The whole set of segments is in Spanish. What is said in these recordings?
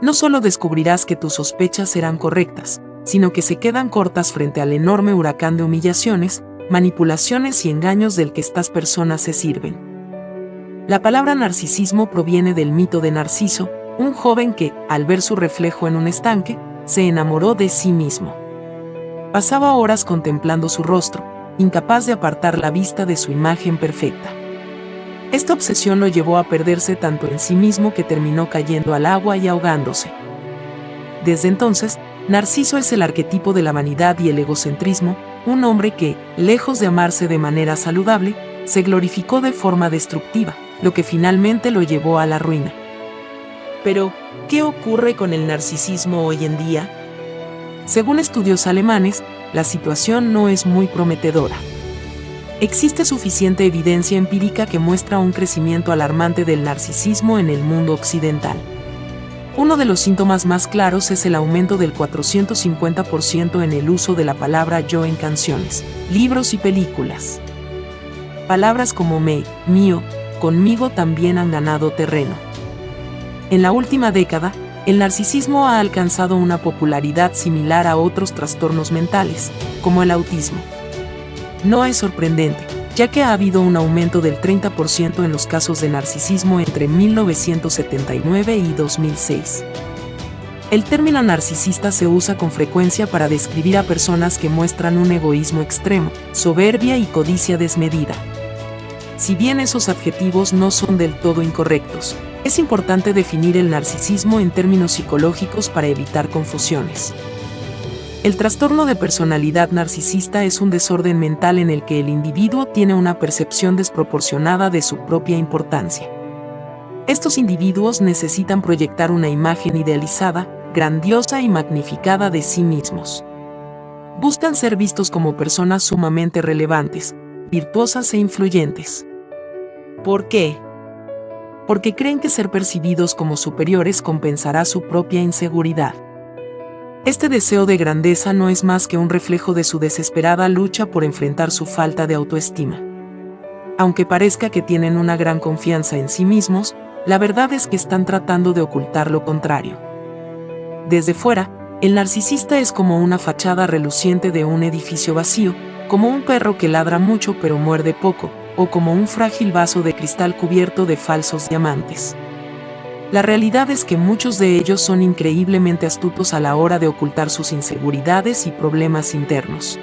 no solo descubrirás que tus sospechas eran correctas, sino que se quedan cortas frente al enorme huracán de humillaciones, manipulaciones y engaños del que estas personas se sirven. La palabra narcisismo proviene del mito de Narciso, un joven que, al ver su reflejo en un estanque, se enamoró de sí mismo. Pasaba horas contemplando su rostro, incapaz de apartar la vista de su imagen perfecta. Esta obsesión lo llevó a perderse tanto en sí mismo que terminó cayendo al agua y ahogándose. Desde entonces, Narciso es el arquetipo de la vanidad y el egocentrismo, un hombre que, lejos de amarse de manera saludable, se glorificó de forma destructiva, lo que finalmente lo llevó a la ruina. Pero, ¿qué ocurre con el narcisismo hoy en día? Según estudios alemanes, la situación no es muy prometedora. Existe suficiente evidencia empírica que muestra un crecimiento alarmante del narcisismo en el mundo occidental. Uno de los síntomas más claros es el aumento del 450% en el uso de la palabra yo en canciones, libros y películas. Palabras como me, mío, conmigo también han ganado terreno. En la última década, el narcisismo ha alcanzado una popularidad similar a otros trastornos mentales, como el autismo. No es sorprendente, ya que ha habido un aumento del 30% en los casos de narcisismo entre 1979 y 2006. El término narcisista se usa con frecuencia para describir a personas que muestran un egoísmo extremo, soberbia y codicia desmedida. Si bien esos adjetivos no son del todo incorrectos, es importante definir el narcisismo en términos psicológicos para evitar confusiones. El trastorno de personalidad narcisista es un desorden mental en el que el individuo tiene una percepción desproporcionada de su propia importancia. Estos individuos necesitan proyectar una imagen idealizada, grandiosa y magnificada de sí mismos. Buscan ser vistos como personas sumamente relevantes, virtuosas e influyentes. ¿Por qué? Porque creen que ser percibidos como superiores compensará su propia inseguridad. Este deseo de grandeza no es más que un reflejo de su desesperada lucha por enfrentar su falta de autoestima. Aunque parezca que tienen una gran confianza en sí mismos, la verdad es que están tratando de ocultar lo contrario. Desde fuera, el narcisista es como una fachada reluciente de un edificio vacío, como un perro que ladra mucho pero muerde poco, o como un frágil vaso de cristal cubierto de falsos diamantes. La realidad es que muchos de ellos son increíblemente astutos a la hora de ocultar sus inseguridades y problemas internos.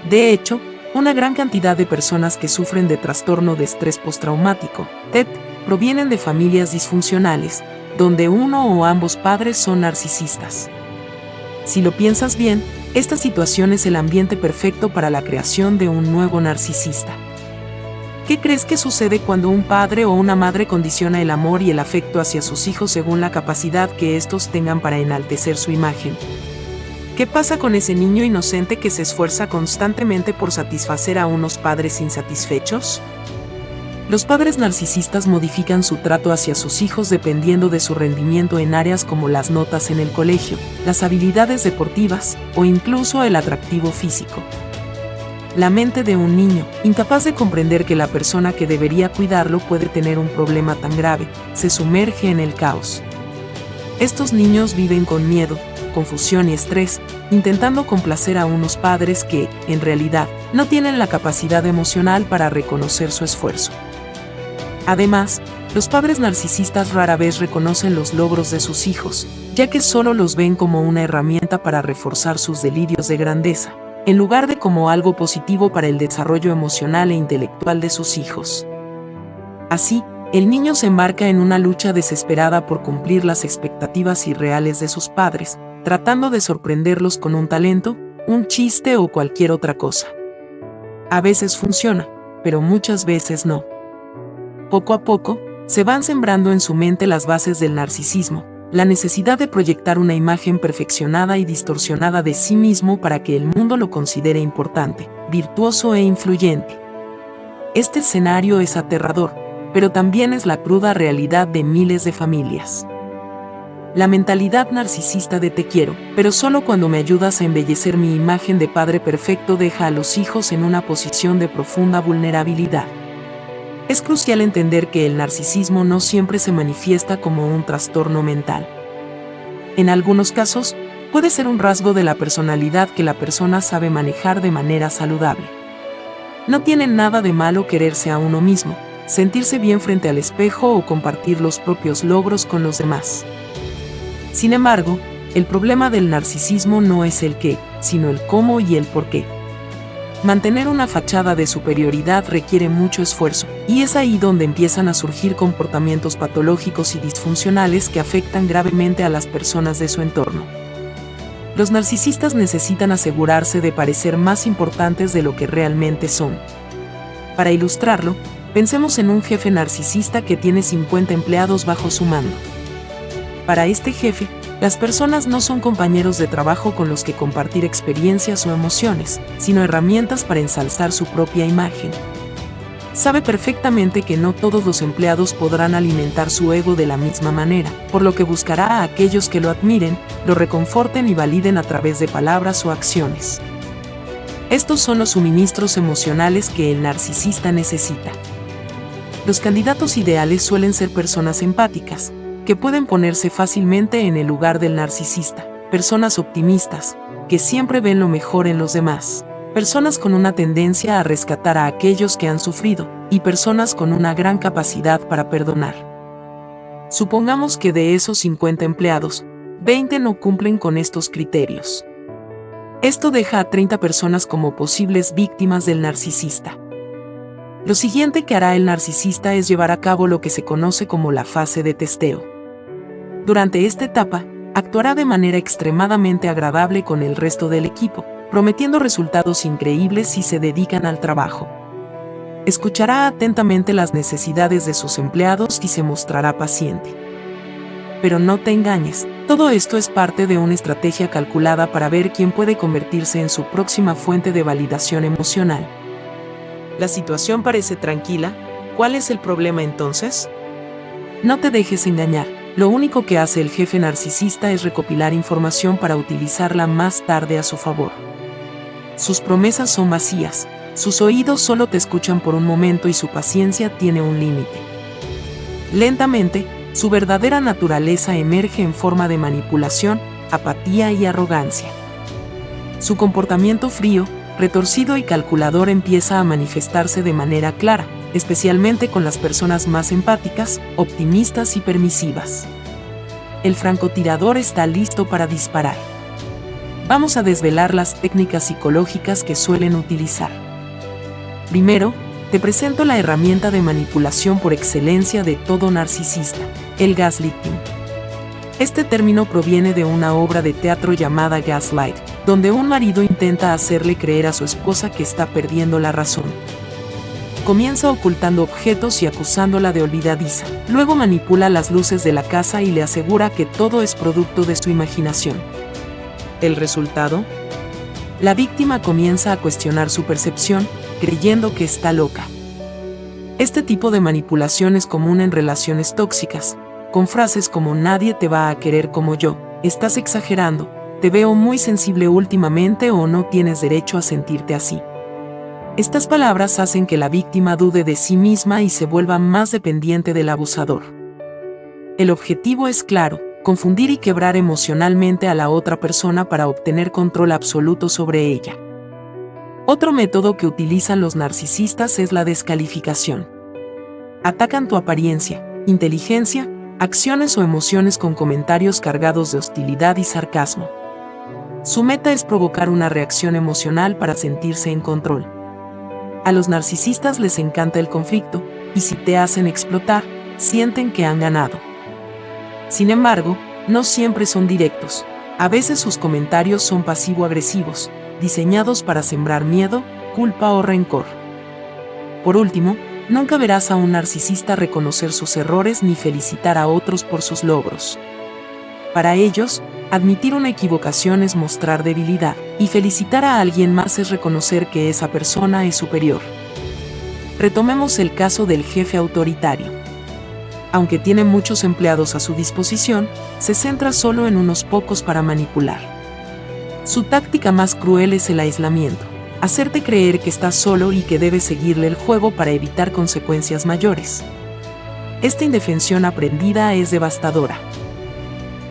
De hecho, una gran cantidad de personas que sufren de trastorno de estrés postraumático, TED, provienen de familias disfuncionales, donde uno o ambos padres son narcisistas. Si lo piensas bien, esta situación es el ambiente perfecto para la creación de un nuevo narcisista. ¿Qué crees que sucede cuando un padre o una madre condiciona el amor y el afecto hacia sus hijos según la capacidad que estos tengan para enaltecer su imagen? ¿Qué pasa con ese niño inocente que se esfuerza constantemente por satisfacer a unos padres insatisfechos? Los padres narcisistas modifican su trato hacia sus hijos dependiendo de su rendimiento en áreas como las notas en el colegio, las habilidades deportivas o incluso el atractivo físico. La mente de un niño, incapaz de comprender que la persona que debería cuidarlo puede tener un problema tan grave, se sumerge en el caos. Estos niños viven con miedo, confusión y estrés, intentando complacer a unos padres que, en realidad, no tienen la capacidad emocional para reconocer su esfuerzo. Además, los padres narcisistas rara vez reconocen los logros de sus hijos, ya que solo los ven como una herramienta para reforzar sus delirios de grandeza, en lugar de como algo positivo para el desarrollo emocional e intelectual de sus hijos. Así, el niño se embarca en una lucha desesperada por cumplir las expectativas irreales de sus padres, tratando de sorprenderlos con un talento, un chiste o cualquier otra cosa. A veces funciona, pero muchas veces no. Poco a poco, se van sembrando en su mente las bases del narcisismo, la necesidad de proyectar una imagen perfeccionada y distorsionada de sí mismo para que el mundo lo considere importante, virtuoso e influyente. Este escenario es aterrador, pero también es la cruda realidad de miles de familias. La mentalidad narcisista de te quiero, pero solo cuando me ayudas a embellecer mi imagen de padre perfecto deja a los hijos en una posición de profunda vulnerabilidad. Es crucial entender que el narcisismo no siempre se manifiesta como un trastorno mental. En algunos casos, puede ser un rasgo de la personalidad que la persona sabe manejar de manera saludable. No tiene nada de malo quererse a uno mismo, sentirse bien frente al espejo o compartir los propios logros con los demás. Sin embargo, el problema del narcisismo no es el qué, sino el cómo y el por qué. Mantener una fachada de superioridad requiere mucho esfuerzo, y es ahí donde empiezan a surgir comportamientos patológicos y disfuncionales que afectan gravemente a las personas de su entorno. Los narcisistas necesitan asegurarse de parecer más importantes de lo que realmente son. Para ilustrarlo, pensemos en un jefe narcisista que tiene 50 empleados bajo su mando. Para este jefe, las personas no son compañeros de trabajo con los que compartir experiencias o emociones, sino herramientas para ensalzar su propia imagen. Sabe perfectamente que no todos los empleados podrán alimentar su ego de la misma manera, por lo que buscará a aquellos que lo admiren, lo reconforten y validen a través de palabras o acciones. Estos son los suministros emocionales que el narcisista necesita. Los candidatos ideales suelen ser personas empáticas, que pueden ponerse fácilmente en el lugar del narcisista, personas optimistas, que siempre ven lo mejor en los demás, personas con una tendencia a rescatar a aquellos que han sufrido, y personas con una gran capacidad para perdonar. Supongamos que de esos 50 empleados, 20 no cumplen con estos criterios. Esto deja a 30 personas como posibles víctimas del narcisista. Lo siguiente que hará el narcisista es llevar a cabo lo que se conoce como la fase de testeo. Durante esta etapa, actuará de manera extremadamente agradable con el resto del equipo, prometiendo resultados increíbles si se dedican al trabajo. Escuchará atentamente las necesidades de sus empleados y se mostrará paciente. Pero no te engañes, todo esto es parte de una estrategia calculada para ver quién puede convertirse en su próxima fuente de validación emocional. La situación parece tranquila, ¿cuál es el problema entonces? No te dejes engañar. Lo único que hace el jefe narcisista es recopilar información para utilizarla más tarde a su favor. Sus promesas son vacías, sus oídos solo te escuchan por un momento y su paciencia tiene un límite. Lentamente, su verdadera naturaleza emerge en forma de manipulación, apatía y arrogancia. Su comportamiento frío, retorcido y calculador empieza a manifestarse de manera clara, especialmente con las personas más empáticas, optimistas y permisivas. El francotirador está listo para disparar. Vamos a desvelar las técnicas psicológicas que suelen utilizar. Primero, te presento la herramienta de manipulación por excelencia de todo narcisista, el gaslighting. Este término proviene de una obra de teatro llamada Gaslight, donde un marido intenta hacerle creer a su esposa que está perdiendo la razón. Comienza ocultando objetos y acusándola de olvidadiza. Luego manipula las luces de la casa y le asegura que todo es producto de su imaginación. ¿El resultado? La víctima comienza a cuestionar su percepción, creyendo que está loca. Este tipo de manipulación es común en relaciones tóxicas, con frases como nadie te va a querer como yo, estás exagerando, te veo muy sensible últimamente o no tienes derecho a sentirte así. Estas palabras hacen que la víctima dude de sí misma y se vuelva más dependiente del abusador. El objetivo es claro, confundir y quebrar emocionalmente a la otra persona para obtener control absoluto sobre ella. Otro método que utilizan los narcisistas es la descalificación. Atacan tu apariencia, inteligencia, acciones o emociones con comentarios cargados de hostilidad y sarcasmo. Su meta es provocar una reacción emocional para sentirse en control. A los narcisistas les encanta el conflicto, y si te hacen explotar, sienten que han ganado. Sin embargo, no siempre son directos. A veces sus comentarios son pasivo-agresivos, diseñados para sembrar miedo, culpa o rencor. Por último, nunca verás a un narcisista reconocer sus errores ni felicitar a otros por sus logros. Para ellos, admitir una equivocación es mostrar debilidad, y felicitar a alguien más es reconocer que esa persona es superior. Retomemos el caso del jefe autoritario. Aunque tiene muchos empleados a su disposición, se centra solo en unos pocos para manipular. Su táctica más cruel es el aislamiento, hacerte creer que estás solo y que debes seguirle el juego para evitar consecuencias mayores. Esta indefensión aprendida es devastadora.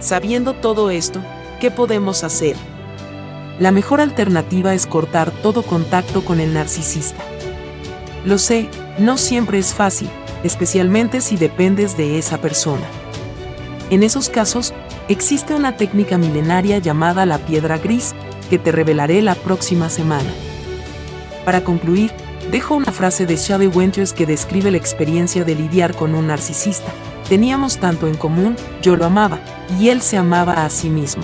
Sabiendo todo esto, ¿qué podemos hacer? La mejor alternativa es cortar todo contacto con el narcisista. Lo sé, no siempre es fácil, especialmente si dependes de esa persona. En esos casos, existe una técnica milenaria llamada la piedra gris, que te revelaré la próxima semana. Para concluir, dejo una frase de Shelley Winters que describe la experiencia de lidiar con un narcisista. Teníamos tanto en común, yo lo amaba, y él se amaba a sí mismo.